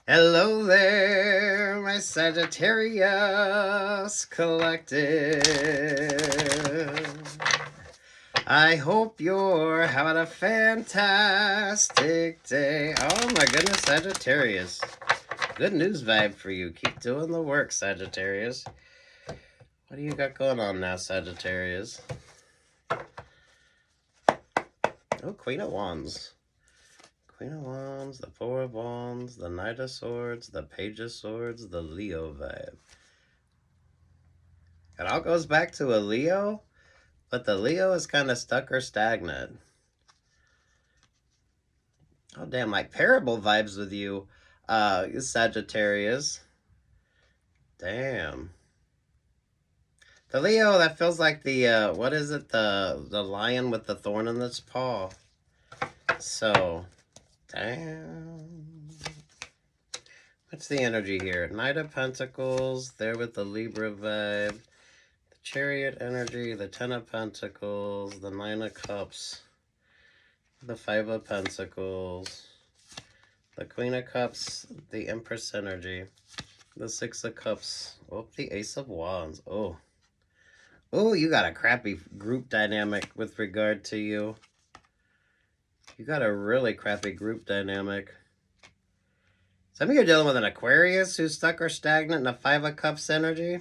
Hello there, my Sagittarius Collective. I hope you're having a fantastic day. Oh my goodness, Sagittarius. Good news vibe for you. Keep doing the work, Sagittarius. What do you got going on now, Sagittarius? Oh, Queen of Wands. Queen of Wands, the Four of Wands, the Knight of Swords, the Page of Swords, the Leo vibe. It all goes back to a Leo, but the Leo is kind of stuck or stagnant. Oh, damn, like parable vibes with you, Sagittarius. Damn. The Leo, that feels like the, what is it? The lion with the thorn in its paw. So, damn. What's the energy here? Knight of Pentacles, there with the Libra vibe. The Chariot energy, the Ten of Pentacles, the Nine of Cups, the Five of Pentacles, the Queen of Cups, the Empress energy, the Six of Cups, oh, the Ace of Wands. Oh, you got a crappy group dynamic with regard to you. You got a really crappy group dynamic. Some of you are dealing with an Aquarius who's stuck or stagnant in a Five of Cups energy.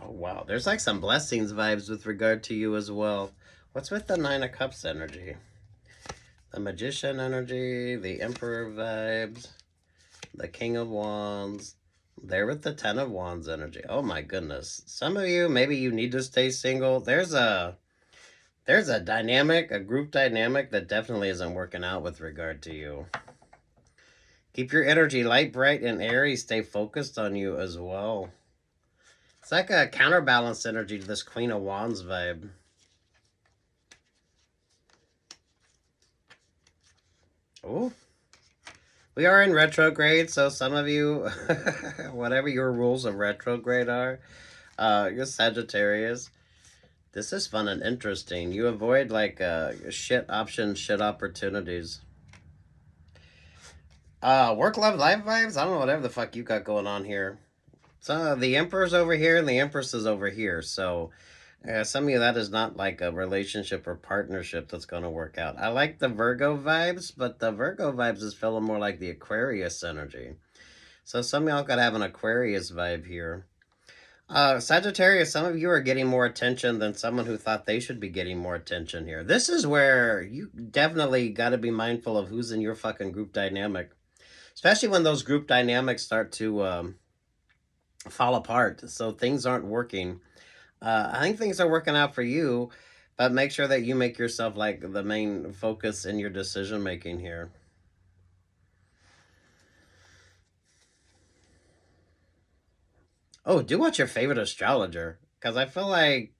Oh, wow. There's like some blessings vibes with regard to you as well. What's with the Nine of Cups energy? The Magician energy, the Emperor vibes, the King of Wands. There with the Ten of Wands energy. Oh my goodness. Some of you, maybe you need to stay single. There's a dynamic, a group dynamic that definitely isn't working out with regard to you. Keep your energy light, bright, and airy. Stay focused on you as well. It's like a counterbalance energy to this Queen of Wands vibe. Oh, we are in retrograde, so some of you, whatever your rules of retrograde are, you're Sagittarius. This is fun and interesting. You avoid like shit options, shit opportunities. Work, love, life vibes? I don't know, whatever the fuck you got going on here. So the Emperor's over here and the Empress is over here. So some of you, that is not like a relationship or partnership that's going to work out. I like the Virgo vibes, but the Virgo vibes is feeling more like the Aquarius energy. So some of y'all got to have an Aquarius vibe here. Sagittarius, some of you are getting more attention than someone who thought they should be getting more attention here. This is where you definitely got to be mindful of who's in your fucking group dynamic. Especially when those group dynamics start to fall apart. So things aren't working. I think things are working out for you, but make sure that you make yourself like the main focus in your decision making here. Oh, do watch your favorite astrologer, because I feel like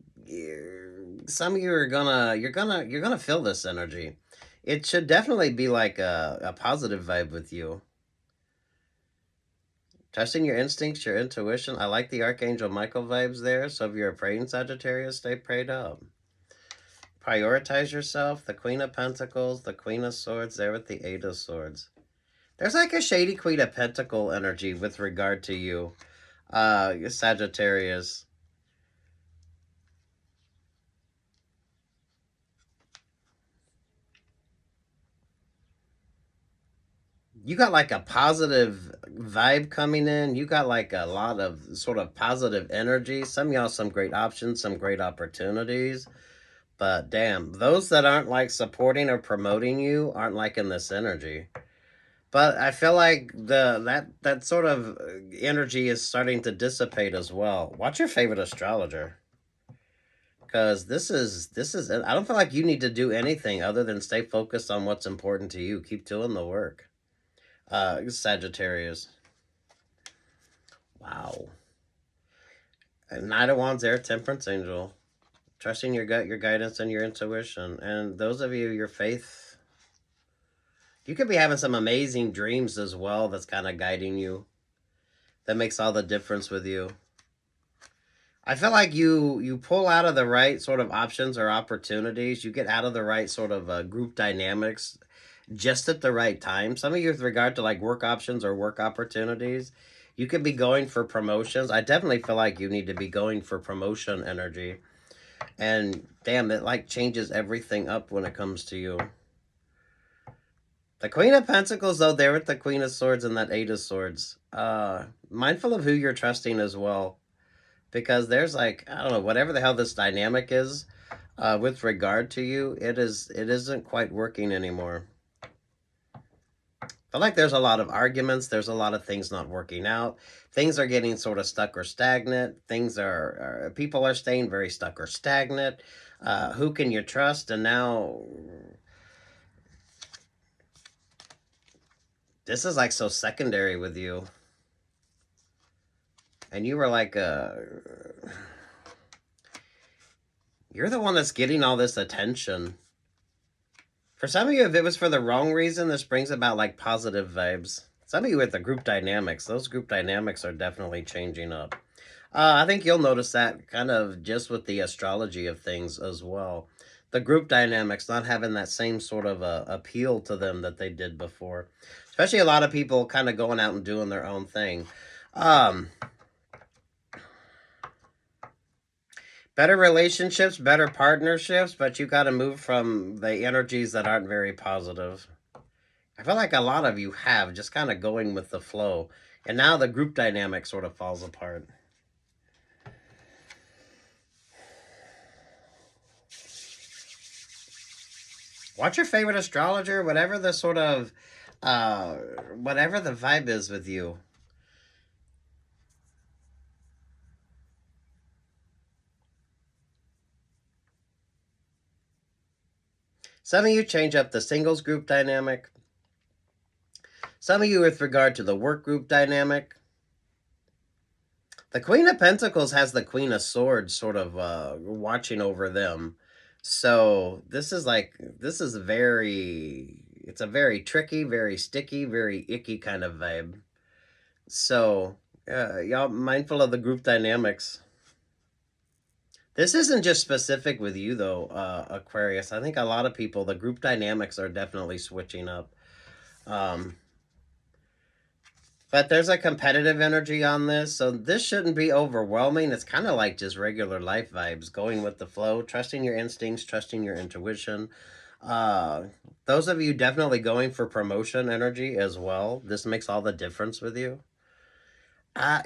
some of you are you're gonna feel this energy. It should definitely be like a positive vibe with you. Trusting your instincts, your intuition. I like the Archangel Michael vibes there. So if you're a praying Sagittarius, stay prayed up. Prioritize yourself. The Queen of Pentacles, the Queen of Swords, there with the Eight of Swords. There's like a shady Queen of Pentacle energy with regard to you, Sagittarius. You got like a positive vibe coming in. You got like a lot of sort of positive energy. Some of y'all, some great options, some great opportunities. But damn, those that aren't like supporting or promoting you aren't liking this energy. But I feel like that sort of energy is starting to dissipate as well. Watch your favorite astrologer. Because this is I don't feel like you need to do anything other than stay focused on what's important to you. Keep doing the work. Sagittarius. Wow. Knight of Wands there, Temperance Angel. Trusting your gut, your guidance, and your intuition. And those of you, your faith. You could be having some amazing dreams as well that's kind of guiding you. That makes all the difference with you. I feel like you pull out of the right sort of options or opportunities. You get out of the right sort of group dynamics. just at the right time. Some of you with regard to like work options or work opportunities, you could be going for promotions. I definitely feel like you need to be going for promotion energy. And damn, it like changes everything up when it comes to you. The Queen of Pentacles, though, there with the Queen of Swords and that Eight of Swords. Mindful of who you're trusting as well. Because there's like, I don't know, whatever the hell this dynamic is, with regard to you, it isn't quite working anymore. I feel like there's a lot of arguments. There's a lot of things not working out. Things are getting sort of stuck or stagnant. People are staying very stuck or stagnant. Who can you trust? And now, this is like so secondary with you. And you were like, you're the one that's getting all this attention. For some of you, if it was for the wrong reason, this brings about like positive vibes. Some of you with the group dynamics, those group dynamics are definitely changing up. I think you'll notice that kind of just with the astrology of things as well. The group dynamics not having that same sort of appeal to them that they did before. Especially a lot of people kind of going out and doing their own thing. Better relationships, better partnerships, but you got to move from the energies that aren't very positive. I feel like a lot of you have just kind of going with the flow. And now the group dynamic sort of falls apart. Watch your favorite astrologer, whatever the sort of, whatever the vibe is with you. Some of you change up the singles group dynamic. Some of you with regard to the work group dynamic. The Queen of Pentacles has the Queen of Swords sort of watching over them. So this is it's a very tricky, very sticky, very icky kind of vibe. So y'all mindful of the group dynamics. This isn't just specific with you, though, Aquarius. I think a lot of people, the group dynamics are definitely switching up. But there's a competitive energy on this, so this shouldn't be overwhelming. It's kind of like just regular life vibes, going with the flow, trusting your instincts, trusting your intuition. Those of you definitely going for promotion energy as well. This makes all the difference with you. I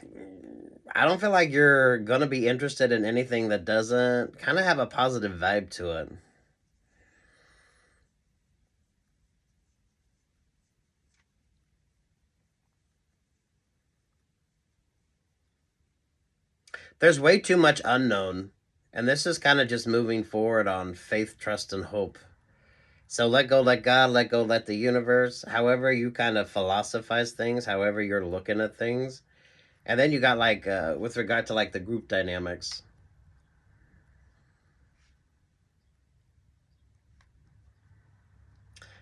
don't feel like you're going to be interested in anything that doesn't kind of have a positive vibe to it. There's way too much unknown, and this is kind of just moving forward on faith, trust, and hope. So let go, let God, let go, let the universe, however you kind of philosophize things, however you're looking at things. And then you got like, with regard to like the group dynamics.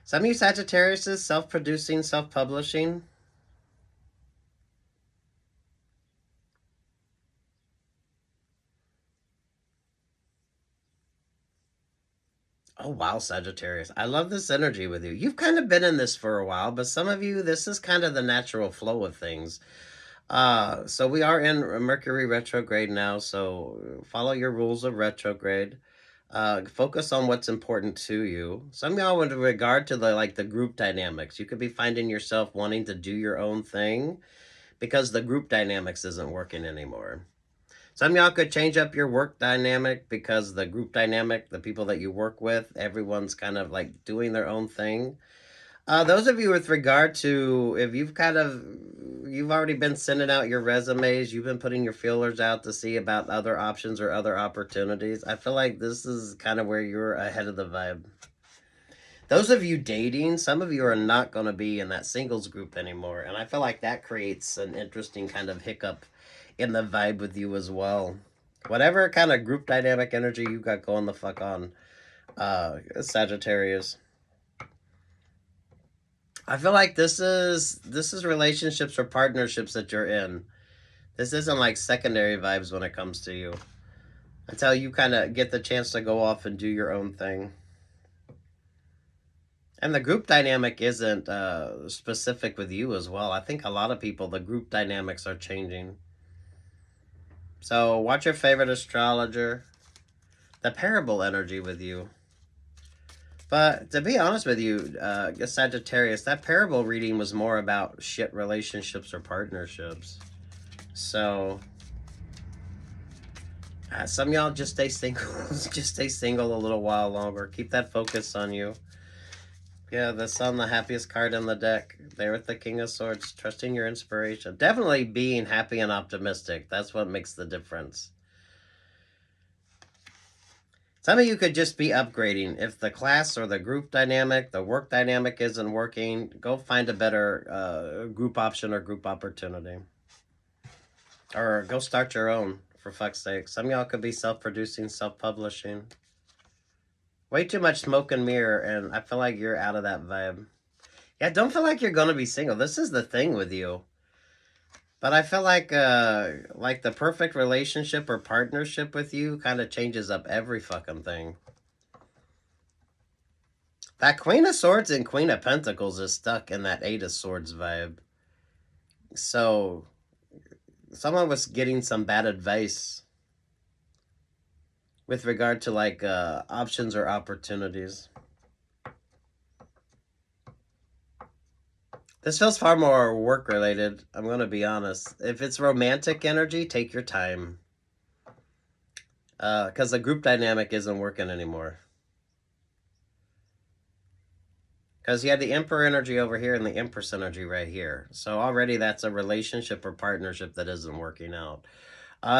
Some of you Sagittarius is self-producing, self-publishing. Oh, wow, Sagittarius. I love this energy with you. You've kind of been in this for a while, but some of you, this is kind of the natural flow of things. So we are in Mercury retrograde now, so follow your rules of retrograde. Focus on what's important to you. Some of y'all with regard to the group dynamics, you could be finding yourself wanting to do your own thing because the group dynamics isn't working anymore. Some of y'all could change up your work dynamic because the group dynamic, the people that you work with, everyone's kind of like doing their own thing. Those of you with regard to, if you've already been sending out your resumes, you've been putting your feelers out to see about other options or other opportunities, I feel like this is kind of where you're ahead of the vibe. Those of you dating, some of you are not going to be in that singles group anymore, and I feel like that creates an interesting kind of hiccup in the vibe with you as well. Whatever kind of group dynamic energy you got going the fuck on, Sagittarius. I feel like this is relationships or partnerships that you're in. This isn't like secondary vibes when it comes to you. Until you kind of get the chance to go off and do your own thing. And the group dynamic isn't specific with you as well. I think a lot of people, the group dynamics are changing. So watch your favorite astrologer. The parable energy with you. But to be honest with you, Sagittarius, that parable reading was more about shit relationships or partnerships. So some of y'all just stay single. Just stay single a little while longer. Keep that focus on you. Yeah, the Sun, the happiest card in the deck. There with the King of Swords. Trusting your inspiration. Definitely being happy and optimistic. That's what makes the difference. Some of you could just be upgrading. If the class or the group dynamic, the work dynamic isn't working, go find a better group option or group opportunity. Or go start your own, for fuck's sake. Some of y'all could be self-producing, self-publishing. Way too much smoke and mirror, and I feel like you're out of that vibe. Yeah, don't feel like you're going to be single. This is the thing with you. But I feel like the perfect relationship or partnership with you kind of changes up every fucking thing. That Queen of Swords and Queen of Pentacles is stuck in that Eight of Swords vibe. So someone was getting some bad advice with regard to like options or opportunities. This feels far more work related, I'm going to be honest. If it's romantic energy, take your time. Because the group dynamic isn't working anymore. Because you had the Emperor energy over here and the Empress energy right here. So already that's a relationship or partnership that isn't working out.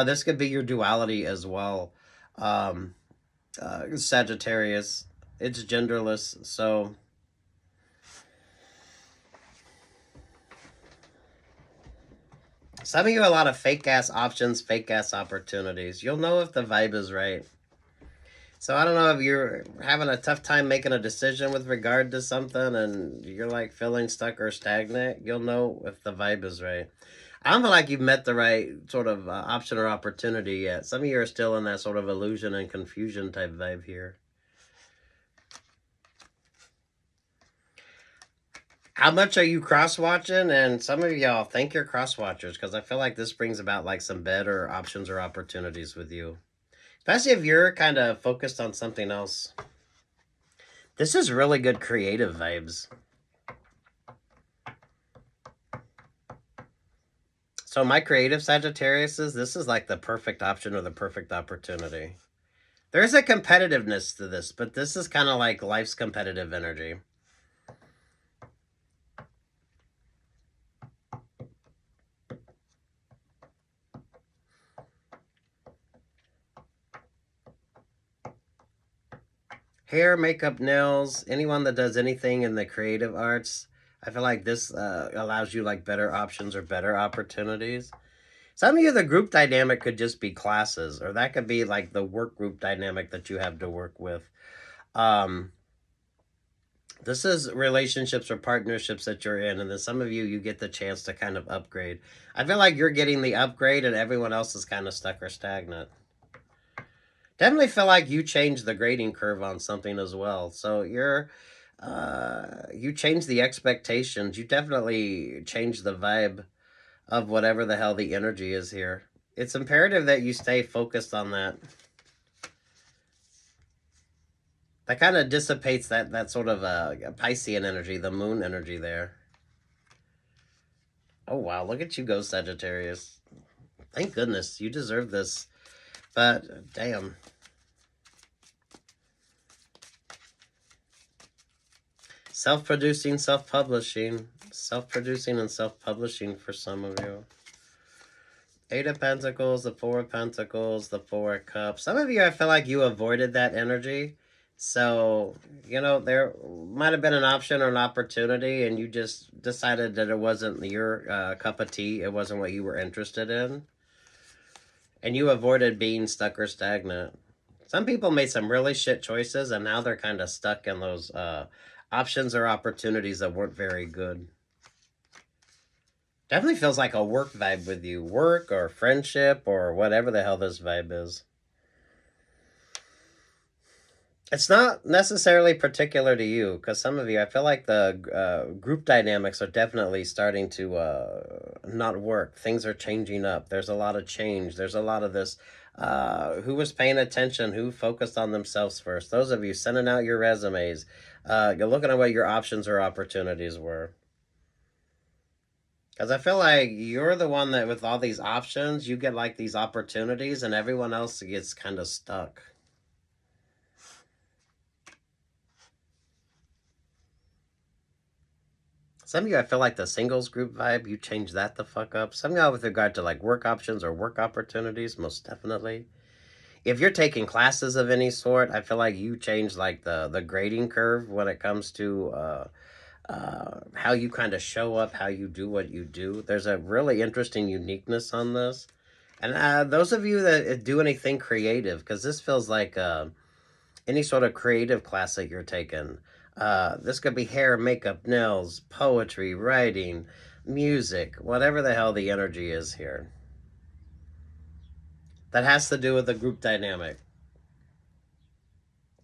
This could be your duality as well. Sagittarius. It's genderless, so... Some of you a lot of fake-ass options, fake-ass opportunities. You'll know if the vibe is right. So I don't know if you're having a tough time making a decision with regard to something and you're like feeling stuck or stagnant. You'll know if the vibe is right. I don't feel like you've met the right sort of option or opportunity yet. Some of you are still in that sort of illusion and confusion type vibe here. How much are you cross-watching? And some of y'all think you're cross-watchers because I feel like this brings about like some better options or opportunities with you. Especially if you're kind of focused on something else. This is really good creative vibes. So my creative Sagittariuses, this is like the perfect option or the perfect opportunity. There's a competitiveness to this, but this is kind of like life's competitive energy. Hair, makeup, nails, anyone that does anything in the creative arts, I feel like this allows you like better options or better opportunities. Some of you, the group dynamic could just be classes, or that could be like the work group dynamic that you have to work with. This is relationships or partnerships that you're in, and then some of you, you get the chance to kind of upgrade. I feel like you're getting the upgrade and everyone else is kind of stuck or stagnant. Definitely feel like you changed the grading curve on something as well. So you're, you changed the expectations. You definitely changed the vibe of whatever the hell the energy is here. It's imperative that you stay focused on that. That kind of dissipates that sort of Piscean energy, the moon energy there. Oh, wow. Look at you go, Sagittarius. Thank goodness. You deserve this. But, damn. Self-producing, self-publishing. Self-producing and self-publishing for some of you. Eight of Pentacles, the Four of Pentacles, the Four of Cups. Some of you, I feel like you avoided that energy. So, you know, there might have been an option or an opportunity and you just decided that it wasn't your cup of tea. It wasn't what you were interested in. And you avoided being stuck or stagnant. Some people made some really shit choices and now they're kind of stuck in those options or opportunities that weren't very good. Definitely feels like a work vibe with you. Work or friendship or whatever the hell this vibe is. It's not necessarily particular to you, because some of you, I feel like the group dynamics are definitely starting to not work. Things are changing up. There's a lot of change. There's a lot of this. Who was paying attention? Who focused on themselves first? Those of you sending out your resumes, you're looking at what your options or opportunities were. Because I feel like you're the one that, with all these options, you get like these opportunities, and everyone else gets kind of stuck. Some of you, I feel like the singles group vibe, you change that the fuck up. Some of y'all with regard to like work options or work opportunities, most definitely. If you're taking classes of any sort, I feel like you change like the grading curve when it comes to how you kind of show up, how you do what you do. There's a really interesting uniqueness on this. And those of you that do anything creative, because this feels like any sort of creative class that you're taking. This could be hair, makeup, nails, poetry, writing, music, whatever the hell the energy is here. That has to do with the group dynamic.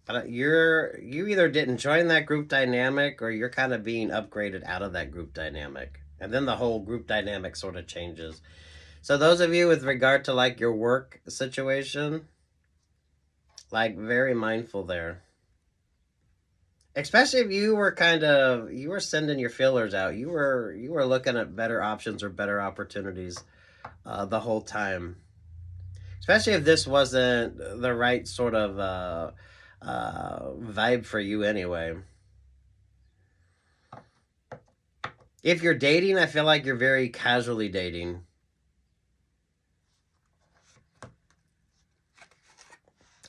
But you either didn't join that group dynamic, or you're kind of being upgraded out of that group dynamic. And then the whole group dynamic sort of changes. So those of you with regard to like your work situation, like very mindful there. Especially if you were you were sending your feelers out. You were looking at better options or better opportunities the whole time. Especially if this wasn't the right sort of vibe for you anyway. If you're dating, I feel like you're very casually dating.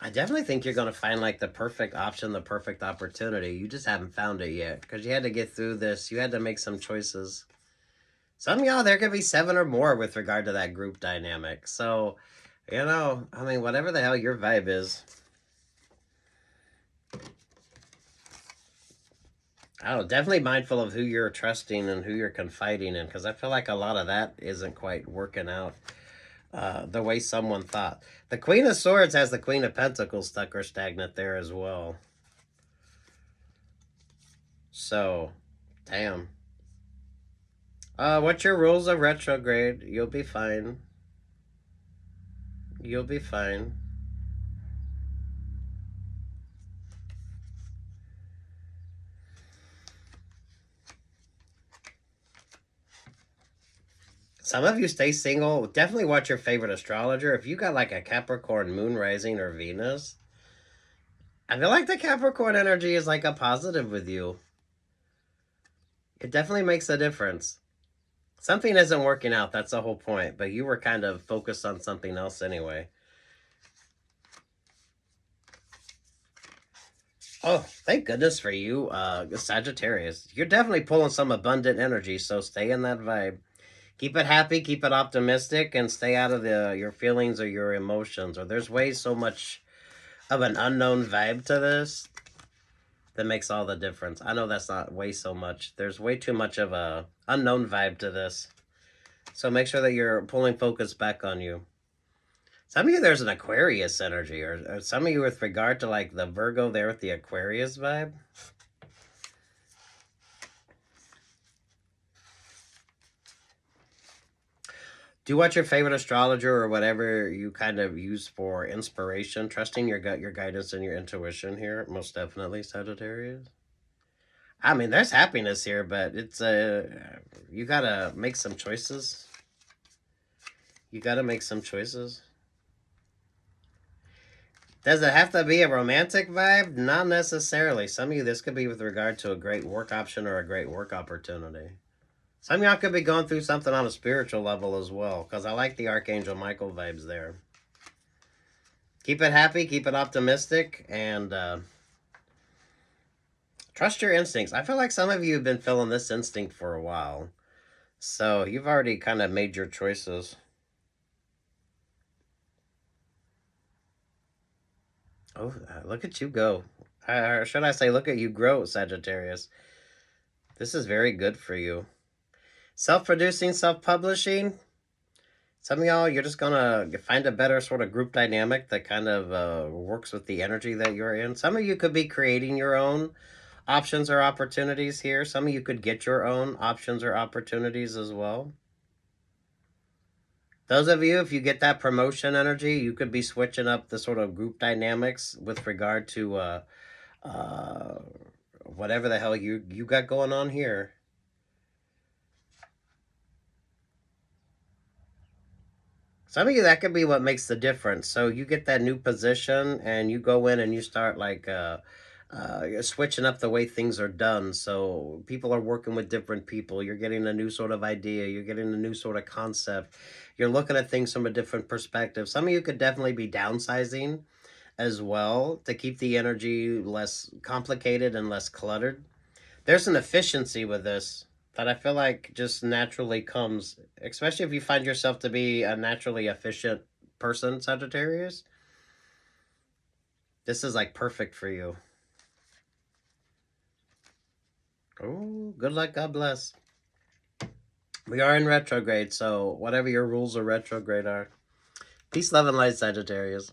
I definitely think you're going to find like the perfect option, the perfect opportunity. You just haven't found it yet because you had to get through this. You had to make some choices. Some of y'all, there could be 7 or more with regard to that group dynamic. So, you know, I mean, whatever the hell your vibe is. I don't know, definitely mindful of who you're trusting and who you're confiding in, because I feel like a lot of that isn't quite working out the way someone thought. The Queen of Swords has the Queen of Pentacles stuck or stagnant there as well. So, damn. What's your rules of retrograde? You'll be fine. You'll be fine. Some of you stay single. Definitely watch your favorite astrologer. If you got like a Capricorn moon rising or Venus, I feel like the Capricorn energy is like a positive with you. It definitely makes a difference. Something isn't working out. That's the whole point. But you were kind of focused on something else anyway. Oh, thank goodness for you, Sagittarius. You're definitely pulling some abundant energy, so stay in that vibe. Keep it happy, keep it optimistic, and stay out of your feelings or your emotions. Or there's way so much of an unknown vibe to this that makes all the difference. I know that's not way so much. There's way too much of a unknown vibe to this. So make sure that you're pulling focus back on you. Some of you, there's an Aquarius energy, or some of you with regard to like the Virgo there with the Aquarius vibe. Do watch your favorite astrologer or whatever you kind of use for inspiration. Trusting your gut, your guidance, and your intuition here. Most definitely, Sagittarius. I mean, there's happiness here, but it's you gotta make some choices. You gotta make some choices. Does it have to be a romantic vibe? Not necessarily. Some of you, this could be with regard to a great work option or a great work opportunity. Some of y'all could be going through something on a spiritual level as well, because I like the Archangel Michael vibes there. Keep it happy, keep it optimistic, and trust your instincts. I feel like some of you have been feeling this instinct for a while. So you've already kind of made your choices. Oh, look at you go. Or should I say, look at you grow, Sagittarius. This is very good for you. Self-producing, self-publishing. Some of y'all, you're just going to find a better sort of group dynamic that kind of works with the energy that you're in. Some of you could be creating your own options or opportunities here. Some of you could get your own options or opportunities as well. Those of you, if you get that promotion energy, you could be switching up the sort of group dynamics with regard to whatever the hell you got going on here. Some of you, that could be what makes the difference. So you get that new position and you go in and you start like switching up the way things are done. So people are working with different people. You're getting a new sort of idea. You're getting a new sort of concept. You're looking at things from a different perspective. Some of you could definitely be downsizing as well to keep the energy less complicated and less cluttered. There's an efficiency with this that I feel like just naturally comes, especially if you find yourself to be a naturally efficient person, Sagittarius. This is like perfect for you. Oh, good luck. God bless. We are in retrograde, so whatever your rules of retrograde are. Peace, love, and light, Sagittarius.